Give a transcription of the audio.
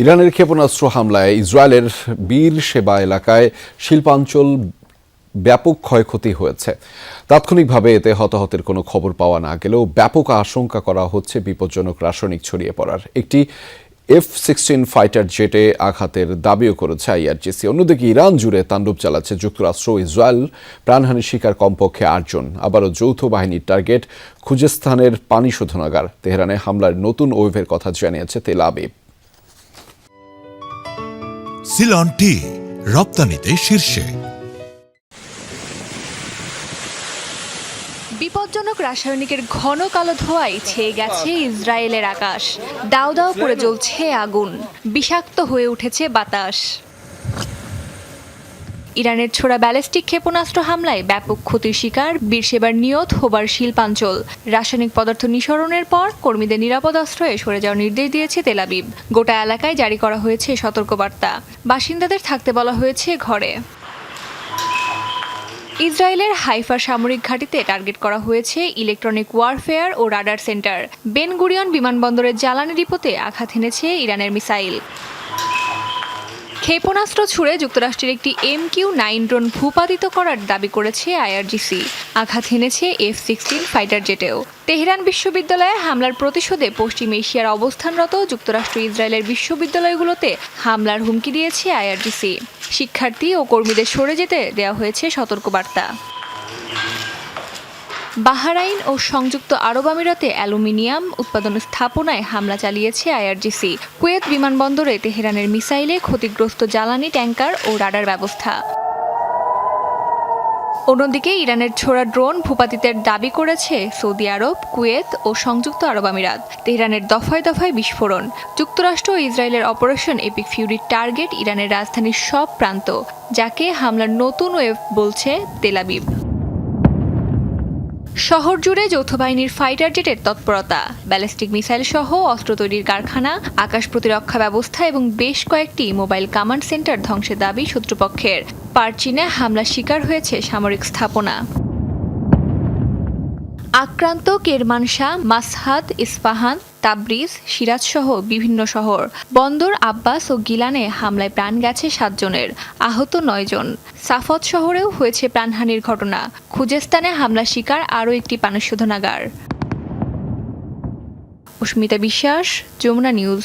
ইরানের ক্ষেপণাস্ত্র হামলায় ইসরায়েলের বীর সেবা এলাকায় শিল্পাঞ্চল ব্যাপক ক্ষয়ক্ষতি হয়েছে। তাৎক্ষণিকভাবে এতে হতাহতের কোনো খবর পাওয়া না গেলেও ব্যাপক আশঙ্কা করা হচ্ছে বিপজ্জনক রাসায়নিক ছড়িয়ে পড়ার। একটি F-16 ফাইটার জেটে আঘাতের দাবিও করেছে আইআরজিসি। অন্যদিকে ইরান জুড়ে তাণ্ডব চালাচ্ছে যুক্তরাষ্ট্র ও ইসরায়েল। প্রাণহানির শিকার কমপক্ষে 8 জন। আবারও যৌথ বাহিনীর টার্গেট খুজেস্তানের পানি শোধনাগার। তেহরানে হামলার নতুন ওয়েভের কথা জানিয়েছে তেল আবিব। সিলন টি রপ্তানিতে শীর্ষে। বিপজ্জনক রাসায়নিকের ঘন কালো ধোঁয়ায় ছেয়ে গেছে ইসরায়েলের আকাশ। দাউ দাউ করে জ্বলছে আগুন, বিষাক্ত হয়ে উঠেছে বাতাস। ইরানের ছোড়া ব্যালিস্টিক ক্ষেপণাস্ত্র হামলায় ব্যাপক ক্ষতির শিকার বীরসেবার নিয়ত হোবার শিল্পাঞ্চল। রাসায়নিক পদার্থ নিঃসরণের পর কর্মীদের নিরাপদ আশ্রয়ে সরে যাওয়ার নির্দেশ দিয়েছে তেল আবিব। গোটা এলাকায় জারি করা হয়েছে সতর্কবার্তা। বাসিন্দাদের থাকতে বলা হয়েছে ঘরে। ইসরায়েলের হাইফা সামরিক ঘাঁটিতে টার্গেট করা হয়েছে ইলেকট্রনিক ওয়ারফেয়ার ও রাডার সেন্টার। বেন গুরিয়ন বিমানবন্দরের জ্বালানি ডিপোতে আঘাত হেনেছে ইরানের মিসাইল। ক্ষেপণাস্ত্র ছুড়ে যুক্তরাষ্ট্রের একটি MQ-9 ড্রোন ভূপাতিত করার দাবি করেছে আইআরজিসি। আঘাত হেনেছে F-16 ফাইটার জেটেও। তেহরান বিশ্ববিদ্যালয়ে হামলার প্রতিশোধে পশ্চিম এশিয়ার অবস্থানরত যুক্তরাষ্ট্র ইসরায়েলের বিশ্ববিদ্যালয়গুলোতে হামলার হুমকি দিয়েছে আইআরজিসি। শিক্ষার্থী ও কর্মীদের সরে যেতে দেওয়া হয়েছে সতর্কবার্তা। বাহরাইন ও সংযুক্ত আরব আমিরাতে অ্যালুমিনিয়াম উৎপাদন স্থাপনায় হামলা চালিয়েছে আইআরজিসি। কুয়েত বিমানবন্দরে তেহরানের মিসাইলে ক্ষতিগ্রস্ত জ্বালানি ট্যাঙ্কার ও রাডার ব্যবস্থা। অন্যদিকে ইরানের ছোড়া ড্রোন ভূপাতিতের দাবি করেছে সৌদি আরব, কুয়েত ও সংযুক্ত আরব আমিরাত। তেহরানের দফায় দফায় বিস্ফোরণ। যুক্তরাষ্ট্র ও ইসরায়েলের অপারেশন এপিক ফিউরির টার্গেট ইরানের রাজধানীর সব প্রান্ত, যাকে হামলার নতুন ওয়েভ বলছে তেল আবিব। শহর জুড়ে যৌথ বাহিনীর ফাইটার জেটের তৎপরতা। ব্যালিস্টিক মিসাইল সহ অস্ত্র তৈরির কারখানা, আকাশ প্রতিরক্ষা ব্যবস্থা এবং বেশ কয়েকটি মোবাইল কমান্ড সেন্টার ধ্বংসের দাবি শত্রুপক্ষের। পারচিনে হামলার শিকার হয়েছে সামরিক স্থাপনা। আক্রান্ত কেরমানশাহ, মাসহাদ, ইস্পাহান, তাবরিজ, সিরাজ সহ বিভিন্ন শহর। বন্দর আব্বাস ও গিলানে হামলায় প্রাণ গেছে 7 জনের, আহত 9 জন। সাফত শহরেও হয়েছে প্রাণহানির ঘটনা। খুজেস্তানে হামলার শিকার আরও একটি পানি শোধনাগার। অস্মিতা বিশ্বাস, যমুনা নিউজ।